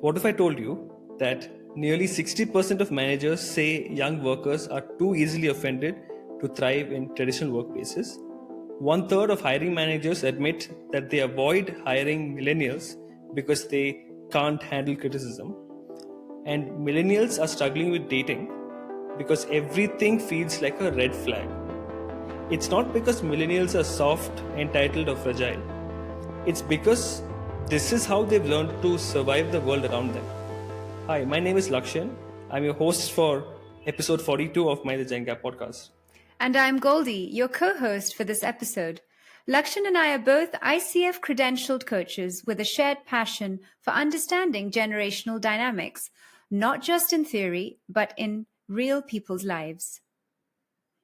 What if I told you that nearly 60% of managers say young workers are too easily offended to thrive in traditional workplaces? One third of hiring managers admit that they avoid hiring millennials because they can't handle criticism. And millennials are struggling with dating because everything feels like a red flag. It's not because millennials are soft, entitled, or fragile. It's because this is how they've learned to survive the world around them. Hi, my name is Lakshan. I'm your host for episode 42 of My The Jenga podcast. And I'm Goldie, your co host for this episode. Lakshan and I are both ICF credentialed coaches with a shared passion for understanding generational dynamics, not just in theory, but in real people's lives.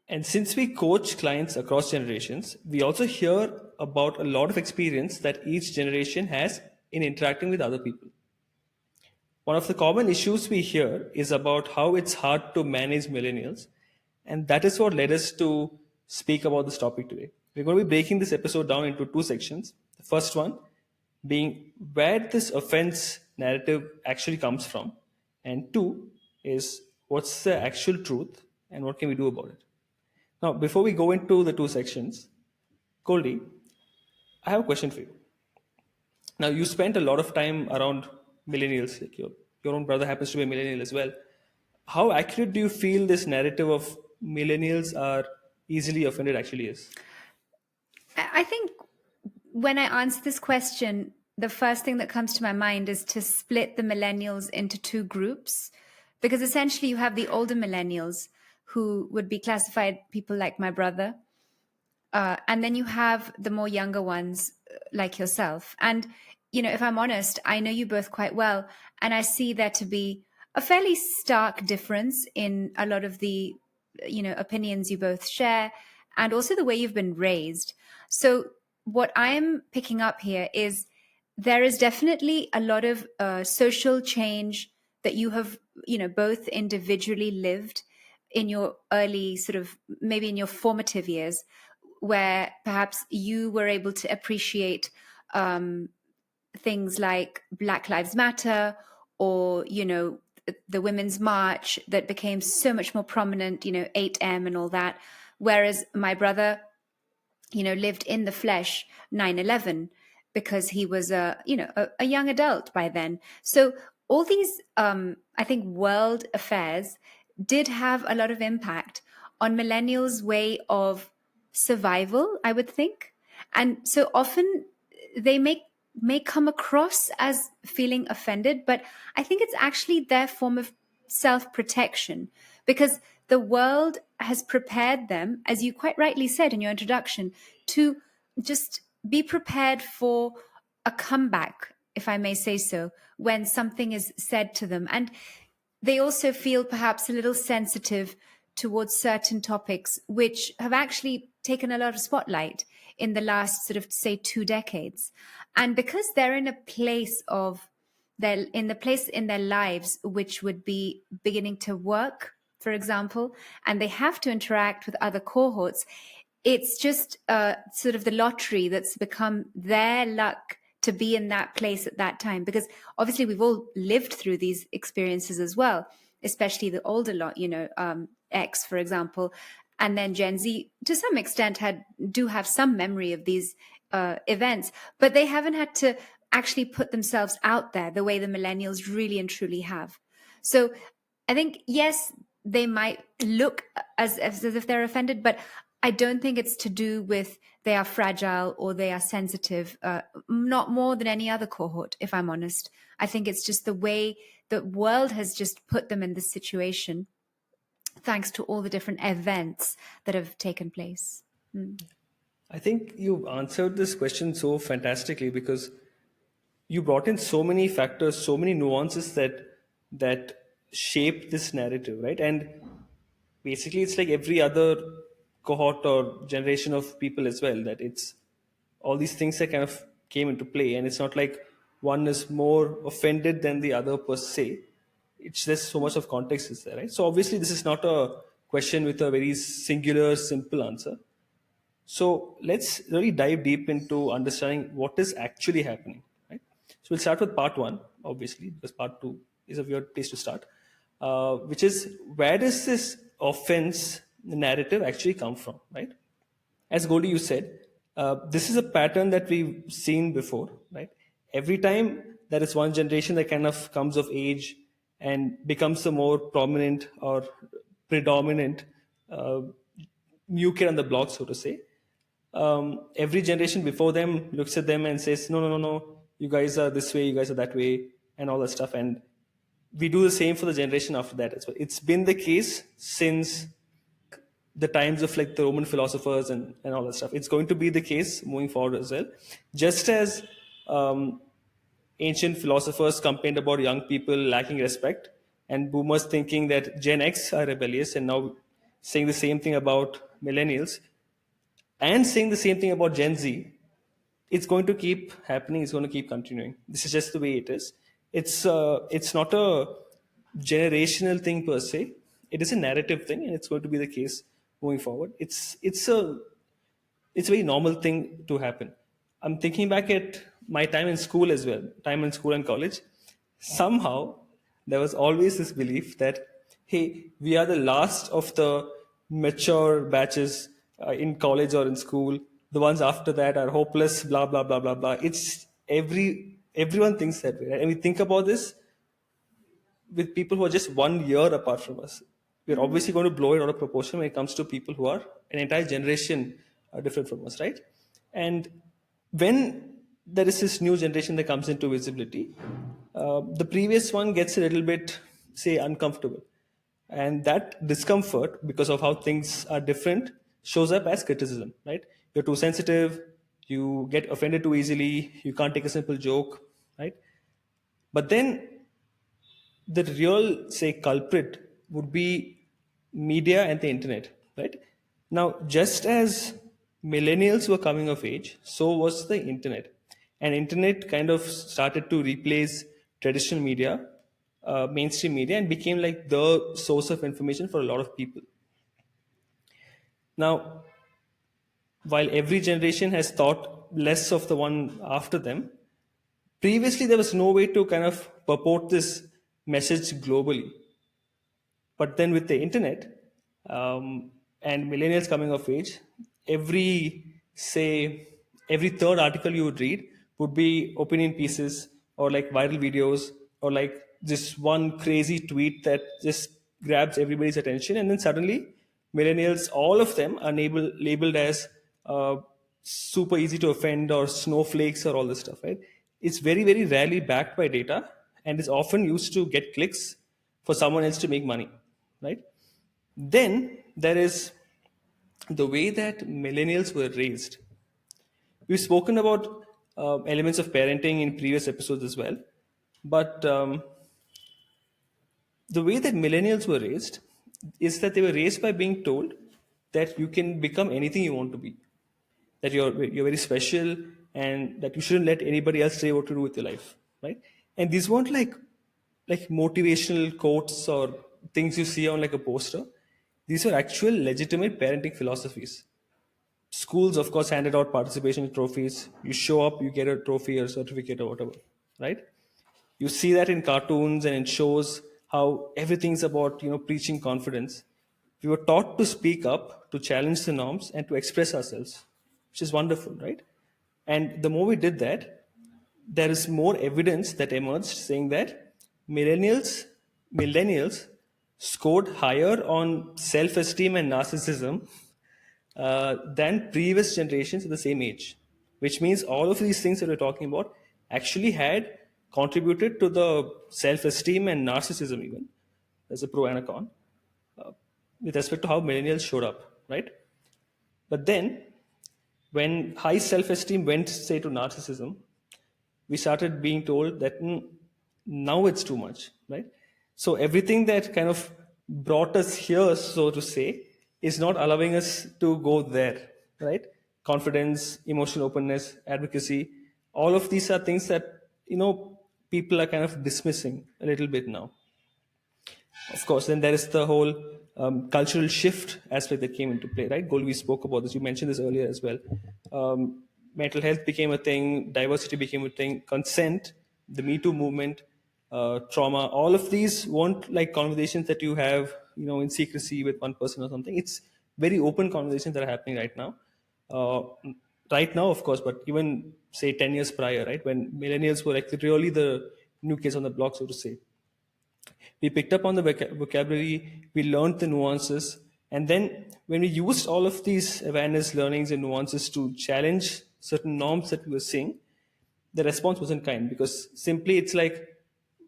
And since we coach clients across generations, we also hear about a lot of experience that each generation has in interacting with other people. One of the common issues we hear is about how it's hard to manage millennials, and that is what led us to speak about this topic today. We're going to be breaking this episode down into two sections. The first one being where this offense narrative actually comes from, and two is what's the actual truth and what can we do about it. Now, before we go into the two sections, Goldie, I have a question for you. Now, you spent a lot of time around millennials, like your own brother happens to be a millennial as well. How accurate do you feel this narrative of millennials are easily offended actually is? I think when I answer this question, the first thing that comes to my mind is to split the millennials into two groups, because essentially you have the older millennials who would be classified people like my brother. And then you have the more younger ones like yourself. And, if I'm honest, I know you both quite well. And I see there to be a fairly stark difference in a lot of the, opinions you both share and also the way you've been raised. So what I'm picking up here is there is definitely a lot of social change that you have, both individually lived in your early sort of maybe in your formative years, where perhaps you were able to appreciate things like Black Lives Matter or, the Women's March that became so much more prominent, 8M and all that. Whereas my brother, lived in the flesh 9/11 because he was a young adult by then. So all these, I think, world affairs did have a lot of impact on millennials' way of survival, I would think. And so often they may come across as feeling offended, but I think it's actually their form of self-protection, because the world has prepared them, as you quite rightly said in your introduction, to just be prepared for a comeback, if I may say so, when something is said to them. And they also feel perhaps a little sensitive towards certain topics, which have actually taken a lot of spotlight in the last sort of, say, 2 decades. And because they're in a place of in the place in their lives which would be beginning to work, for example, and they have to interact with other cohorts, it's just sort of the lottery that's become their luck to be in that place at that time. Because obviously we've all lived through these experiences as well, especially the older lot, X, for example, and then Gen Z to some extent do have some memory of these events, but they haven't had to actually put themselves out there the way the millennials really and truly have. So I think, yes, they might look as if they're offended, but I don't think it's to do with they are fragile or they are sensitive, not more than any other cohort, if I'm honest. I think it's just the way the world has just put them in this situation, thanks to all the different events that have taken place. I think you answered this question so fantastically because you brought in so many factors, so many nuances that shape this narrative, right? And basically, it's like every other cohort or generation of people as well. That it's all these things that kind of came into play, and it's not like one is more offended than the other per se. It's just so much of context is there, right? So obviously, this is not a question with a very singular, simple answer. So let's really dive deep into understanding what is actually happening. Right? So we'll start with part one obviously, because part two is a weird place to start, which is where does this offense narrative actually come from, right? As Goldie, you said, this is a pattern that we've seen before, right? Every time there is one generation that kind of comes of age and becomes a more prominent or predominant uh, new kid on the block, so to say, every generation before them looks at them and says, no, no, no, no, you guys are this way, you guys are that way, and all that stuff. And we do the same for the generation after that as well. It's been the case since the times of like the Roman philosophers and all that stuff. It's going to be the case moving forward as well. Just as um, ancient philosophers complained about young people lacking respect and boomers thinking that Gen X are rebellious, and now saying the same thing about millennials and saying the same thing about Gen Z, it's going to keep happening. It's going to keep continuing. This is just the way it is. It's not a generational thing per se. It is a narrative thing, and it's going to be the case moving forward. It's a very normal thing to happen. I'm thinking back at my time in school as well, time in school and college. Somehow, there was always this belief that, hey, we are the last of the mature batches in college or in school. The ones after that are hopeless, blah, blah, blah, blah, blah. Everyone thinks that way. Right? And we think about this with people who are just 1 year apart from us. We're obviously going to blow it out of proportion when it comes to people who are an entire generation different from us, right? And when there is this new generation that comes into visibility, the previous one gets a little bit, say, uncomfortable. And that discomfort, because of how things are different, shows up as criticism, right? You're too sensitive, you get offended too easily, you can't take a simple joke, right? But then the real, say, culprit would be media and the internet, right? Now, just as millennials were coming of age, so was the internet. And internet kind of started to replace traditional media, mainstream media, and became like the source of information for a lot of people. Now, while every generation has thought less of the one after them, previously there was no way to kind of purport this message globally. But then with the internet and millennials coming of age, say, every third article you would read would be opinion pieces or like viral videos or like this one crazy tweet that just grabs everybody's attention. And then suddenly, millennials, all of them are labeled as super easy to offend or snowflakes or all this stuff, right? It's very, very rarely backed by data and is often used to get clicks for someone else to make money, right? Then there is the way that millennials were raised. We've spoken about elements of parenting in previous episodes as well, but the way that millennials were raised is that they were raised by being told that you can become anything you want to be, that you're very special, and that you shouldn't let anybody else say what to do with your life, right? And these weren't like motivational quotes or things you see on like a poster. These were actual legitimate parenting philosophies. Schools, of course, handed out participation trophies. You show up, you get a trophy or certificate or whatever, right? You see that in cartoons and in shows how everything's about preaching confidence. We were taught to speak up, to challenge the norms, and to express ourselves, which is wonderful, right? And the more we did that, there is more evidence that emerged saying that millennials scored higher on self-esteem and narcissism than previous generations at the same age, which means all of these things that we're talking about actually had contributed to the self-esteem and narcissism even. There's a pro and a con with respect to how millennials showed up, right? But then when high self-esteem went, say, to narcissism, we started being told that now it's too much, right? So everything that kind of brought us here, so to say, is not allowing us to go there, right? Confidence, emotional openness, advocacy, all of these are things that people are kind of dismissing a little bit now. Of course, then there is the whole cultural shift aspect that came into play, right? Gold, we spoke about this. You mentioned this earlier as well. Mental health became a thing, diversity became a thing, consent, the Me Too movement. trauma. All of these weren't like conversations that you have, in secrecy with one person or something. It's very open conversations that are happening right now. Uh, right now, of course, but even say 10 years prior, right, when millennials were like really the new kids on the block, so to say, we picked up on the vocabulary, we learned the nuances, and then when we used all of these awareness, learnings, and nuances to challenge certain norms that we were seeing, the response wasn't kind, because simply it's like,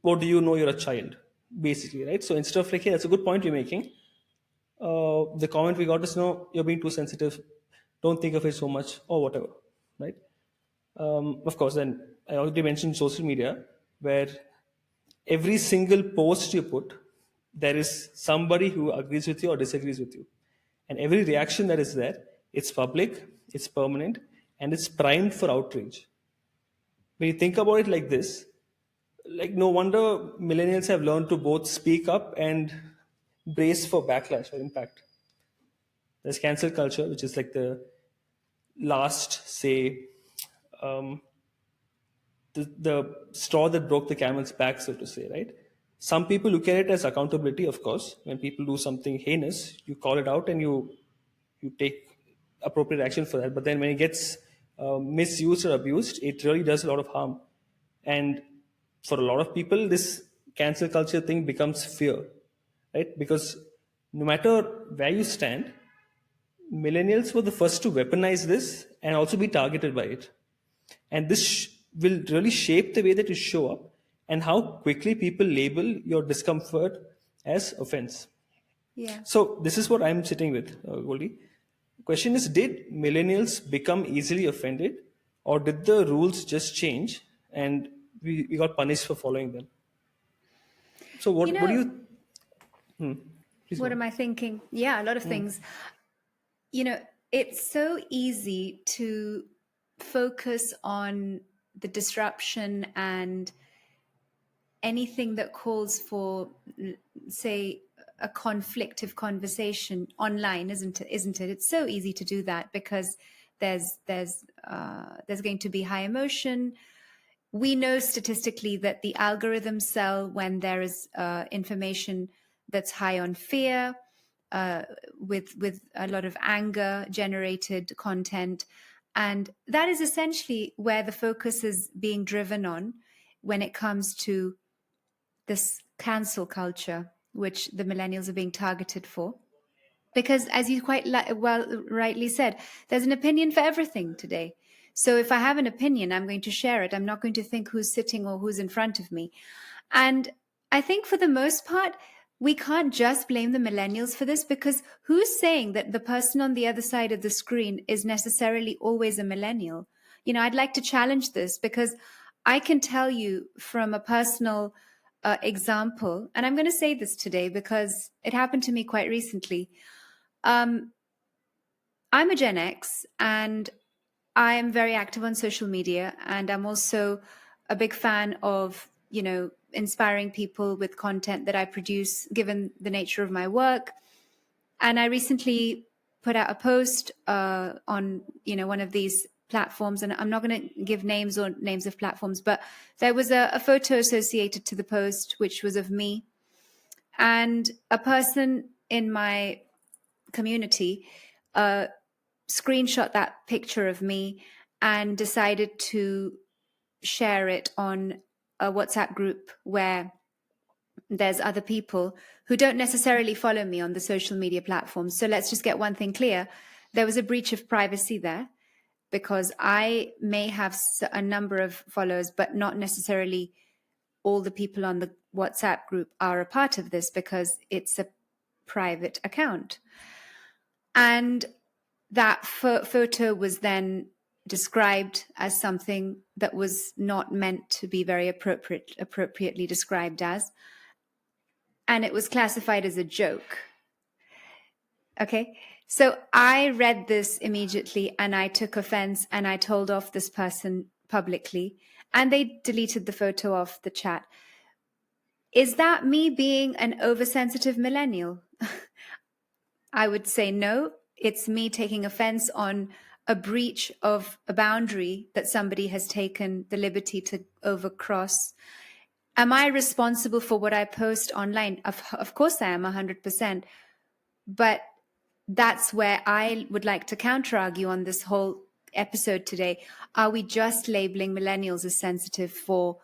what do you know? You're a child, basically, right? So instead of like, hey, that's a good point you're making, the comment we got is, no, you're being too sensitive. Don't think of it so much, or whatever, right? Of course, then I already mentioned social media, where every single post you put, there is somebody who agrees with you or disagrees with you. And every reaction that is there, it's public, it's permanent, and it's primed for outrage. When you think about it like this, like no wonder millennials have learned to both speak up and brace for backlash or impact. There's cancel culture, which is like the last, say, um, the straw that broke the camel's back, so to say, right? Some people look at it as accountability, of course. When people do something heinous, you call it out and you take appropriate action for that. But then when it gets misused or abused, it really does a lot of harm. And for a lot of people, this cancel culture thing becomes fear, right? Because no matter where you stand, millennials were the first to weaponize this and also be targeted by it. And this will really shape the way that you show up and how quickly people label your discomfort as offense. Yeah. So this is what I'm sitting with, Goldie. Question is, did millennials become easily offended, or did the rules just change and we got punished for following them? So You what do know, you, please go what on. am I thinking? Yeah, a lot of things. You know, it's so easy to focus on the disruption and anything that calls for, say, a conflictive conversation online, isn't it? It's so easy to do that because there's going to be high emotion. We know statistically that the algorithms sell when there is information that's high on fear, uh, with a lot of anger generated content, and that is essentially where the focus is being driven on when it comes to this cancel culture, which the millennials are being targeted for. Because, as you quite well rightly said, there's an opinion for everything today. So if I have an opinion, I'm going to share it. I'm not going to think who's sitting or who's in front of me. And I think for the most part, we can't just blame the millennials for this, because who's saying that the person on the other side of the screen is necessarily always a millennial? I'd like to challenge this, because I can tell you from a personal example, and I'm going to say this today because it happened to me quite recently. Um, I'm a Gen X, and I'm very active on social media, and I'm also a big fan of, inspiring people with content that I produce, given the nature of my work. And I recently put out a post on, one of these platforms, and I'm not going to give names or names of platforms, but there was a photo associated to the post, which was of me, and a person in my community screenshot that picture of me and decided to share it on a WhatsApp group where there's other people who don't necessarily follow me on the social media platforms. So let's just get one thing clear. There was a breach of privacy there, because I may have a number of followers, but not necessarily all the people on the WhatsApp group are a part of this, because it's a private account. And that photo was then described as something that was not meant to be very appropriately described as, and it was classified as a joke. Okay, so I read this immediately and I took offense, and I told off this person publicly, and they deleted the photo off the chat. Is that me being an oversensitive millennial? I would say no. It's me taking offense on a breach of a boundary that somebody has taken the liberty to overcross. Am I responsible for what I post online? Of course I am 100%. But that's where I would like to counter argue on this whole episode today. Are we just labeling millennials as sensitive for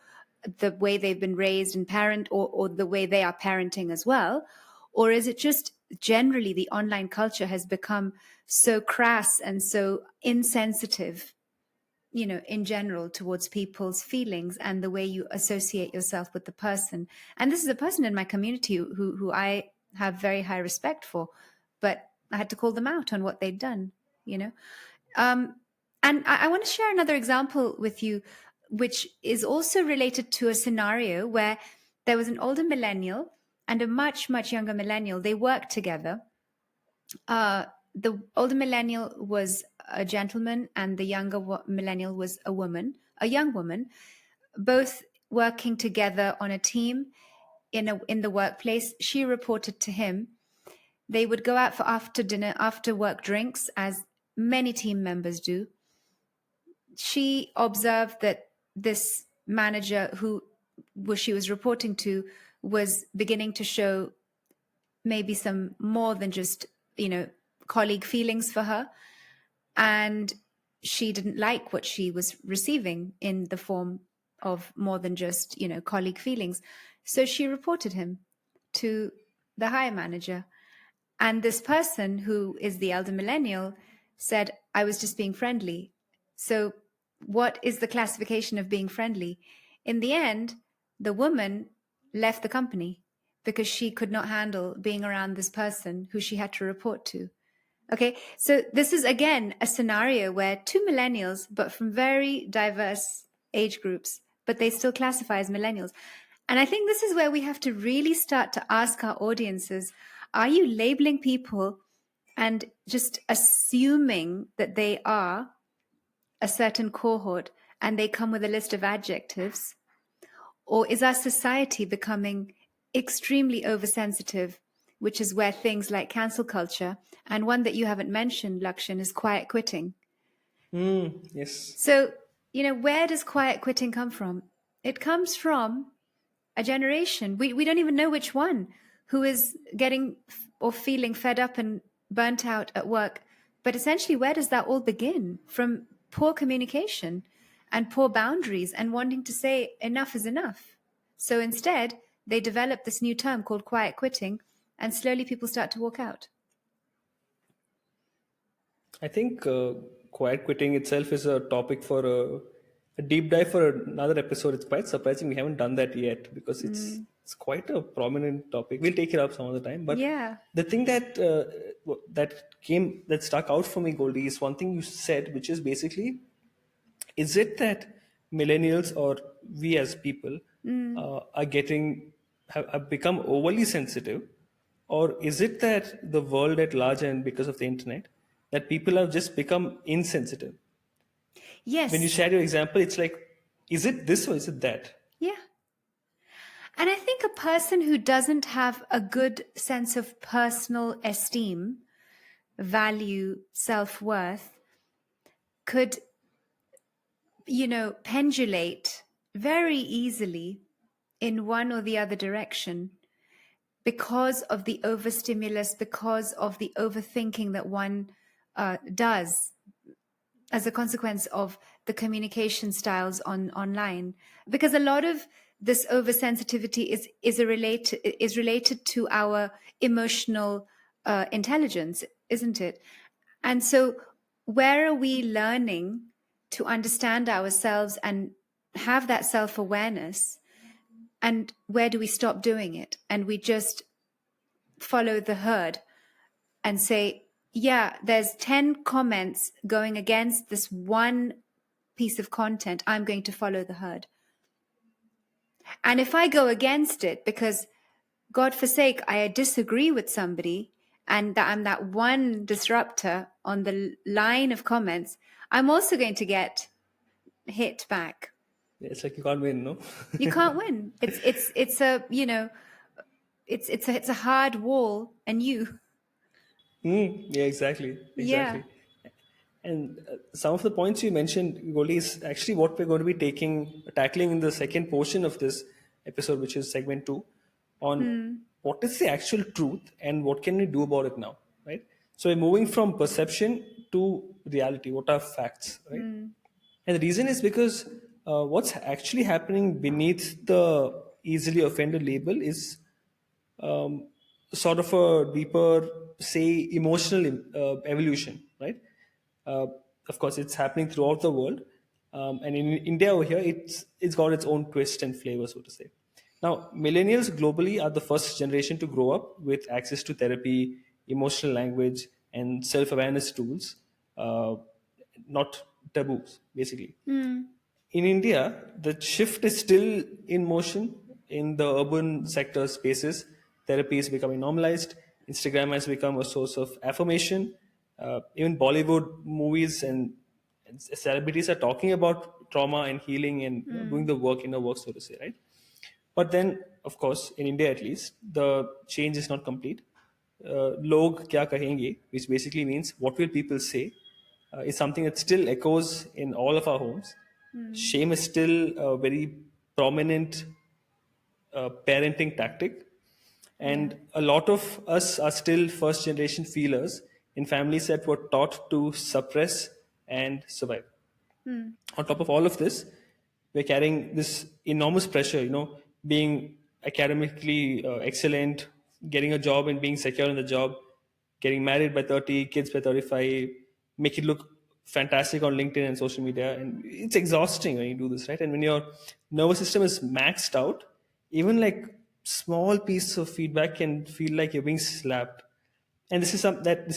the way they've been raised and parent, or the way they are parenting as well? Or is it just generally the online culture has become so crass and so insensitive, in general, towards people's feelings and the way you associate yourself with the person? And this is a person in my community who I have very high respect for, but I had to call them out on what they'd done, you know? Um, and I want to share another example with you, which is also related to a scenario where there was an older millennial and a much, much younger millennial. They worked together. The older millennial was a gentleman, and the younger millennial was a young woman, both working together on a team in the workplace. She reported to him. They would go out for after dinner, after work drinks, as many team members do. She observed that this manager she was reporting to was beginning to show maybe some more than just, colleague feelings for her. And she didn't like what she was receiving in the form of more than just, colleague feelings. So she reported him to the higher manager. And this person, who is the elder millennial, said, I was just being friendly. So, what is the classification of being friendly? In the end, the woman left the company because she could not handle being around this person who she had to report to. Okay, so this is again a scenario where two millennials, but from very diverse age groups, but they still classify as millennials. And I think this is where we have to really start to ask our audiences, are you labeling people and just assuming that they are a certain cohort and they come with a list of adjectives? Or is our society becoming extremely oversensitive, which is where things like cancel culture, and one that you haven't mentioned, Lakshan, is quiet quitting. Yes. So, where does quiet quitting come from? It comes from a generation, we don't even know which one, who is getting or feeling fed up and burnt out at work. But essentially, where does that all begin? From poor communication and poor boundaries and wanting to say enough is enough. So instead, they develop this new term called quiet quitting, and slowly people start to walk out. I think quiet quitting itself is a topic for a deep dive for another episode. It's quite surprising we haven't done that yet because it's quite a prominent topic. We'll take it up some other time. But Yeah. the thing that stuck out for me, Goldie, is one thing you said, which is basically, is it that millennials or we as people are have become overly sensitive, or is it that the world at large and because of the internet that people have just become insensitive? When you Yes. share your example, it's like, is it this or is it that? Yeah. And I think a person who doesn't have a good sense of personal esteem, value, self worth, could, pendulate very easily in one or the other direction because of the overstimulus, because of the overthinking that one does as a consequence of the communication styles online. Because a lot of this oversensitivity is related to our emotional intelligence, isn't it? And so, where are we learning to understand ourselves and have that self awareness? And where do we stop doing it? And we just follow the herd and say, yeah, there's 10 comments going against this one piece of content. I'm going to follow the herd. And if I go against it because, God forsake, I disagree with somebody and that I'm that one disruptor on the line of comments, I'm also going to get hit back. It's like you can't win, no? You can't win. It's a, it's a hard wall, and Yeah, exactly, yeah. exactly. And some of the points you mentioned, Goldie, is actually what we're going to be tackling in the second portion of this episode, which is segment two, on Hmm. what is the actual truth and what can we do about it now, right? So we're moving from perception to reality. What are facts, right? Hmm. And the reason is because what's actually happening beneath the easily offended label is sort of a deeper, say, emotional evolution, right? Uh, of course, it's happening throughout the world, and in India over here, it's got its own twist and flavor, so to say. Now, millennials globally are the first generation to grow up with access to therapy, emotional language, and self-awareness tools, uh, not taboos, basically. Hmm. In India, the shift is still in motion in the urban sector spaces. Therapy is becoming normalized. Instagram has become a source of affirmation. Even Bollywood movies and celebrities are talking about trauma and healing and doing Hmm. the work, inner work, so to say, right? But then, of course, in India at least, the change is not complete. Log kya kahenge, which basically means what will people say, is something that still echoes in all of our homes. Hmm. Shame is still a very prominent parenting tactic. Yeah. And a lot of us are still first generation feelers in families that were taught to suppress and survive. Hmm. On top of all of this, we're carrying this enormous pressure, being academically excellent, getting a job and being secure in the job, getting married by 30, kids by 35, make it look fantastic on LinkedIn and social media. And it's exhausting when you do this, right? And when your nervous system is maxed out, even like small piece of feedback can feel like you're being slapped. And this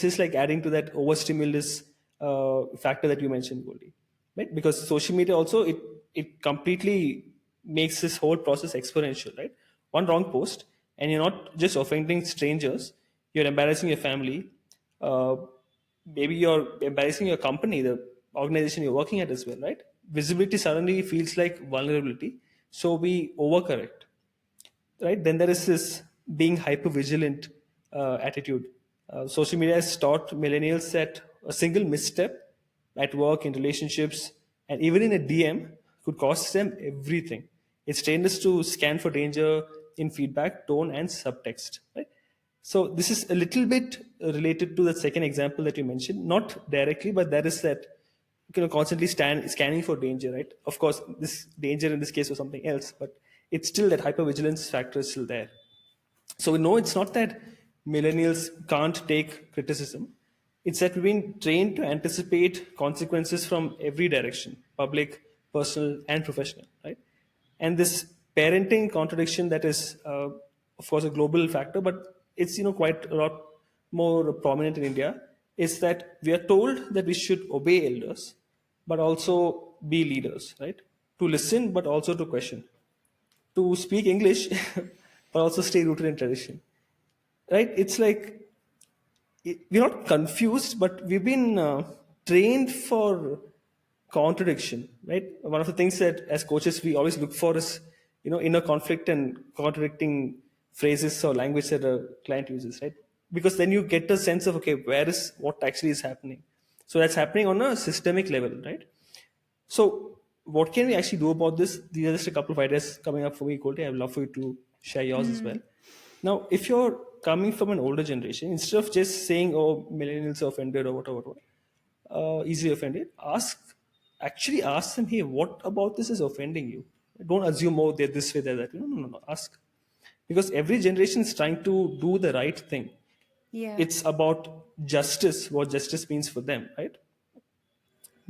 is like adding to that overstimulus factor that you mentioned, Goldie, right? Because social media also it completely makes this whole process exponential, right? One wrong post, and you're not just offending strangers, you're embarrassing your family. Uh, Maybe you're embarrassing your company, the organization you're working at as well, right? Visibility suddenly feels like vulnerability, so we overcorrect, right? Then there is this being hyper vigilant attitude. Social media has taught millennials that a single misstep at work, in relationships, and even in a DM could cost them everything. It's trained us to scan for danger in feedback, tone, and subtext, right? So this is a little bit related to the second example that you mentioned, not directly, but there is that constantly scanning for danger, right? Of course, this danger in this case was something else, but it's still that hypervigilance factor is still there. So we know it's not that millennials can't take criticism. It's that we've been trained to anticipate consequences from every direction, public, personal, and professional, right? And this parenting contradiction that is, of course, a global factor, but it's quite a lot more prominent in India. Is that we are told that we should obey elders, but also be leaders, right? To listen, but also to question, to speak English, but also stay rooted in tradition. Right? It's like we're not confused, but we've been trained for contradiction. Right? One of the things that as coaches we always look for is inner conflict and contradicting phrases or language that a client uses. Right? Because then you get a sense of okay, where is what actually is happening. So that's happening on a systemic level, right? So, what can we actually do about this? These are just a couple of ideas coming up for me, Goldie. I'd love for you to share yours as well. Hmm. Now, if you're coming from an older generation, instead of just saying, "Oh, millennials are offended" or whatever, easily offended, actually ask them, "Hey, what about this is offending you?" Don't assume, "Oh, they're this way, they're that." No, no, no, no. Ask, because every generation is trying to do the right thing. Yeah. It's about justice, what justice means for them, right?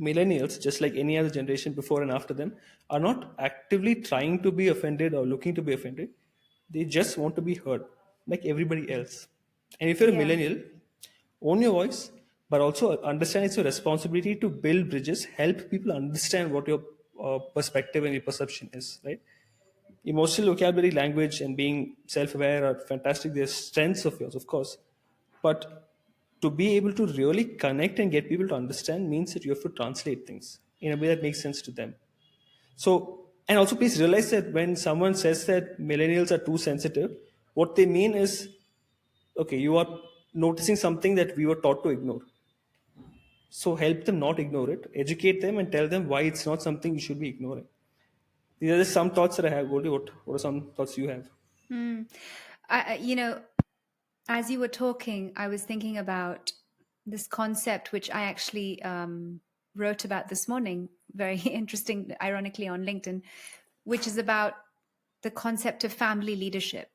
Millennials, just like any other generation before and after them, are not actively trying to be offended or looking to be offended. They just want to be heard, like everybody else. And if you're a Yeah. millennial, own your voice, but also understand it's your responsibility to build bridges, help people understand what your perspective and your perception is, right? Emotional vocabulary, language, and being self aware are fantastic. They're strengths of yours, of course. But to be able to really connect and get people to understand means that you have to translate things in a way that makes sense to them. So, and also please realize that when someone says that millennials are too sensitive, what they mean is okay, you are noticing something that we were taught to ignore. So help them not ignore it, educate them, and tell them why it's not something you should be ignoring. These are just some thoughts that I have. Goldie, what are some thoughts you have? You know, as you were talking, I was thinking about this concept, which I actually wrote about this morning, very interesting, ironically, on LinkedIn, which is about the concept of family leadership.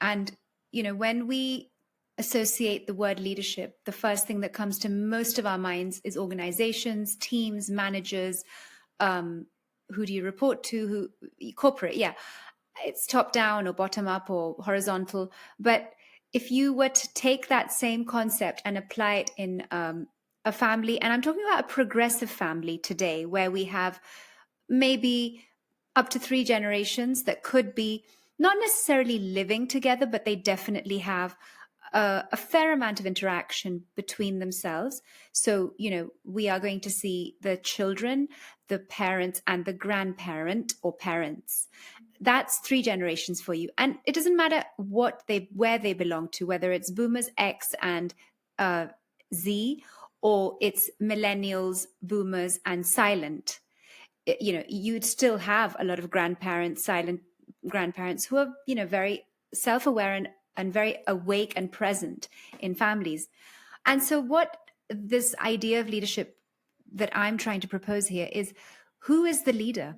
And, you know, when we associate the word leadership, the first thing that comes to most of our minds is organizations, teams, managers. Who do you report to? Who corporate? Yeah, it's top down or bottom up or horizontal. But if you were to take that same concept and apply it in a family, and I'm talking about a progressive family today, where we have maybe up to three generations that could be not necessarily living together, but they definitely have a fair amount of interaction between themselves. So, you know, we are going to see the children, the parents, and the grandparent or parents. That's three generations for you. And it doesn't matter where they belong to, whether it's boomers, X, and Z, or it's millennials, boomers, and silent. You know, you'd still have a lot of grandparents, silent grandparents, who are, you know, very self-aware and very awake and present in families. And so what this idea of leadership that I'm trying to propose here is, who is the leader?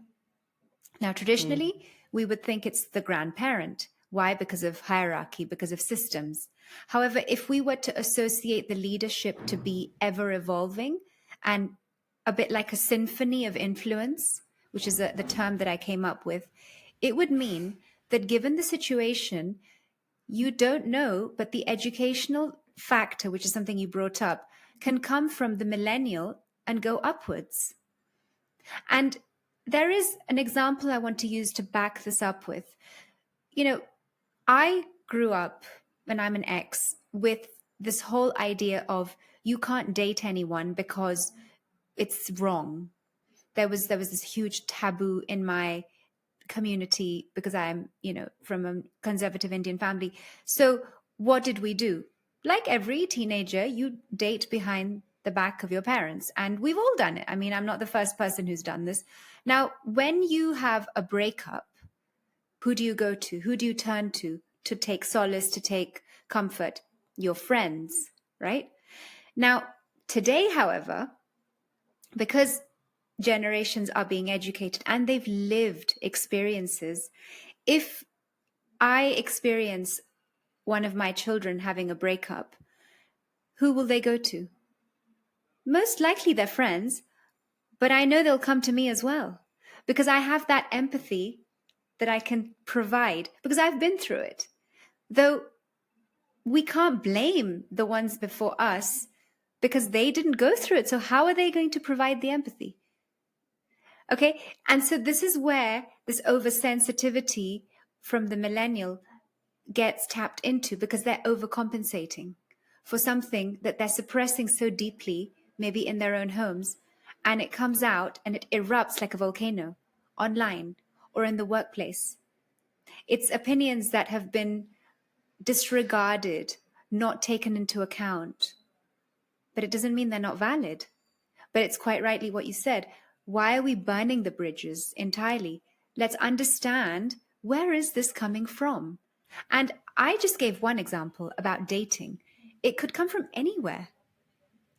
Now, traditionally, we would think it's the grandparent. Why? Because of hierarchy, because of systems. However, if we were to associate the leadership to be ever evolving and a bit like a symphony of influence, which is the term that I came up with, it would mean that given the situation, you don't know, but the educational factor, which is something you brought up, can come from the millennial and go upwards. And there is an example I want to use to back this up with. You know, I grew up, and I'm an ex, with this whole idea of you can't date anyone because it's wrong. There was this huge taboo in my community because I'm, you know, from a conservative Indian family. So what did we do? Like every teenager, you date behind the back of your parents. And we've all done it. I mean, I'm not the first person who's done this. Now, when you have a breakup, who do you go to? Who do you turn to take solace, to take comfort? Your friends, right? Now, today, however, because generations are being educated and they've lived experiences, if I experience one of my children having a breakup, who will they go to? Most likely their friends, but I know they'll come to me as well because I have that empathy that I can provide because I've been through it. Though we can't blame the ones before us because they didn't go through it. So how are they going to provide the empathy? Okay. And so this is where this oversensitivity from the millennial gets tapped into because they're overcompensating for something that they're suppressing so deeply, maybe in their own homes. And it comes out and it erupts like a volcano online or in the workplace. It's opinions that have been disregarded, not taken into account. But it doesn't mean they're not valid. But it's quite rightly what you said. Why are we burning the bridges entirely? Let's understand, where is this coming from? And I just gave one example about dating. It could come from anywhere.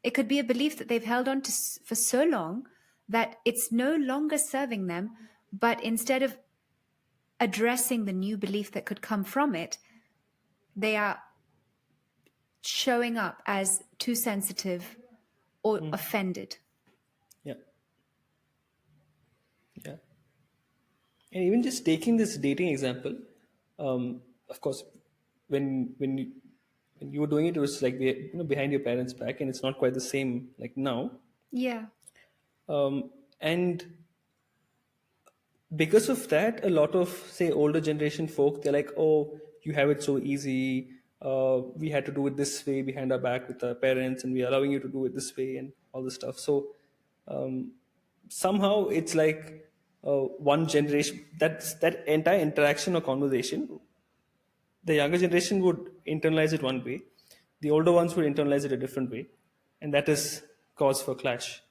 It could be a belief that they've held on to for so long that it's no longer serving them, but instead of addressing the new belief that could come from it, they are showing up as too sensitive or offended. Yeah, yeah. And even just taking this dating example, of course, when you were doing it, it was like behind your parents' back, and it's not quite the same like now. Yeah. And because of that, a lot of say older generation folk, they're like, oh, you have it so easy. We had to do it this way behind our back with our parents, and we are allowing you to do it this way, and all this stuff. So somehow it's like one generation, that entire interaction or conversation, the younger generation would internalize it one way, the older ones would internalize it a different way, and that is cause for clash.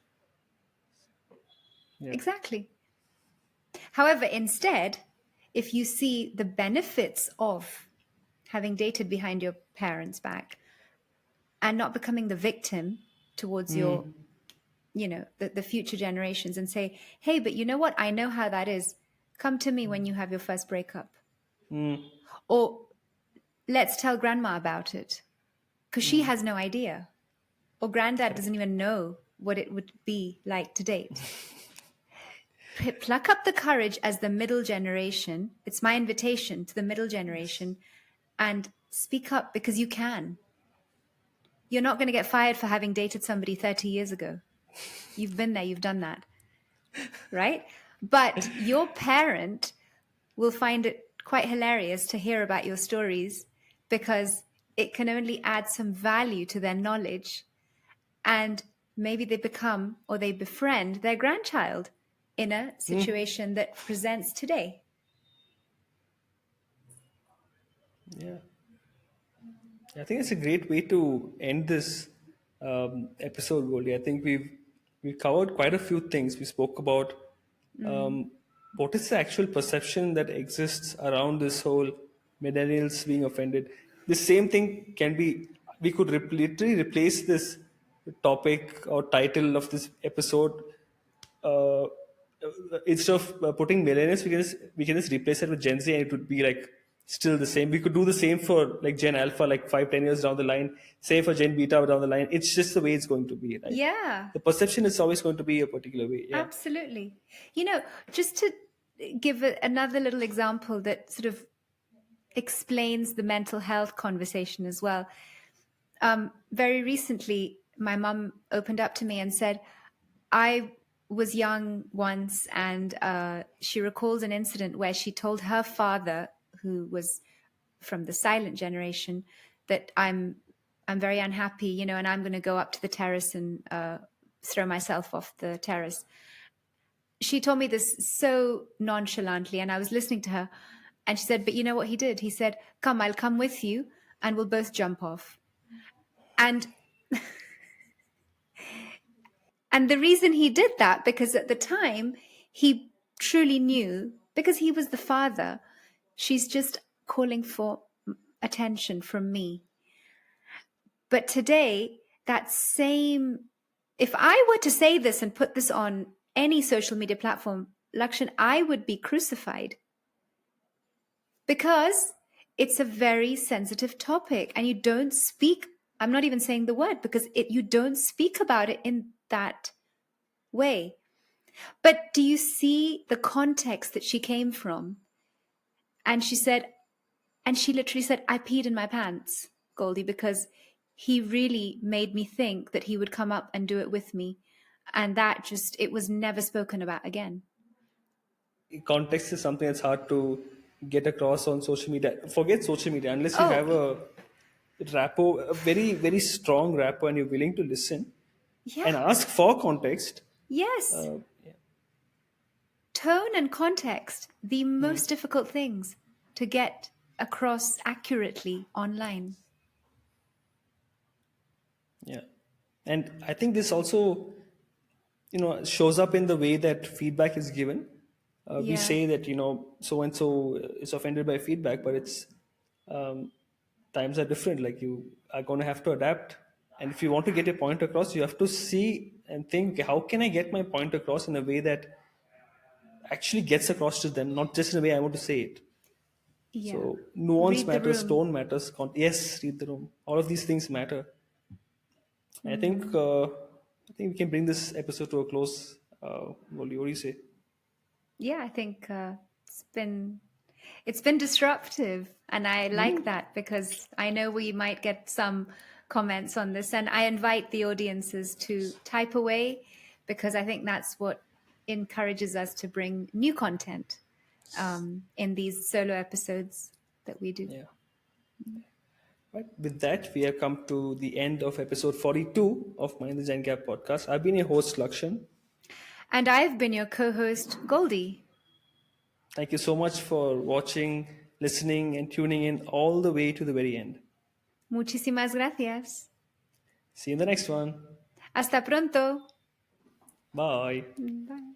Yeah. Exactly. However, instead, if you see the benefits of having dated behind your parents' back and not becoming the victim towards your, the future generations, and say, hey, but you know what? I know how that is. Come to me when you have your first breakup. Or let's tell grandma about it because she has no idea. Or granddad doesn't even know what it would be like to date. Pluck up the courage as the middle generation. It's my invitation to the middle generation, and speak up because you can. You're not going to get fired for having dated somebody 30 years ago. You've been there, you've done that, right? But your parent will find it quite hilarious to hear about your stories because it can only add some value to their knowledge, and maybe they become or they befriend their grandchild in a situation that presents today. Yeah. I think it's a great way to end this episode, Goldie. I think we covered quite a few things. We spoke about um, what is the actual perception that exists around this whole millennials being offended. The same thing can be. We could literally replace this topic or title of this episode. Uh, Instead of putting millennials, we can just replace it with Gen Z, and it would be like still the same. We could do the same for like Gen Alpha, like 5-10 years down the line. Same for Gen Beta down the line. It's just the way it's going to be, right? Yeah, The perception is always going to be a particular way. Yeah. absolutely. Just to give another little example that sort of explains the mental health conversation as well. Very recently, my mum opened up to me and said, I was young once, and she recalls an incident where she told her father, who was from the silent generation, that I'm very unhappy, and I'm going to go up to the terrace and throw myself off the terrace. She told me this so nonchalantly, and I was listening to her, and she said, but you know what he did? He said, come, I'll come with you, and we'll both jump off. And the reason he did that, because at the time he truly knew, because he was the father, she's just calling for attention from me. But today, that same, if I were to say this and put this on any social media platform, Lakshan, I would be crucified because it's a very sensitive topic and you don't speak. I'm not even saying the word because you don't speak about it in that way. But do you see the context that she came from? And she said, and she literally said, I peed in my pants, Goldie, because he really made me think that he would come up and do it with me. And that just, it was never spoken about again. Context is something that's hard to get across on social media. Forget social media unless you Oh, have a rapport, a very very strong rapport, and you're willing to listen and yeah. ask for context. Yes. Tone and context, the most difficult things to get across accurately online. Yeah, and I think this also shows up in the way that feedback is given. We Yeah. say that so and so is offended by feedback, but it's um, times are different. Like you are going to have to adapt, and if you want to get your point across, you have to see and think, okay, how can I get my point across in a way that actually gets across to them, not just in a way I want to say it. Yeah. So nuance Read the matters, room. tone matters. Yes, read the room. All of these things matter. I think Mm. we can bring this episode to a close. What do you say? Yeah, I think it's been disruptive, and I like that because I know we might get some comments on this, and I invite the audiences to type away because I think that's what encourages us to bring new content in these solo episodes that we do. Yeah. Right. With that, we have come to the end of episode 42 of Mind the Gen Gap podcast. I've been your host, Lakshan. And I've been your co-host, Goldie. Thank you so much for watching, listening, and tuning in all the way to the very end. Muchísimas gracias. See you in the next one. Hasta pronto. Bye. Bye.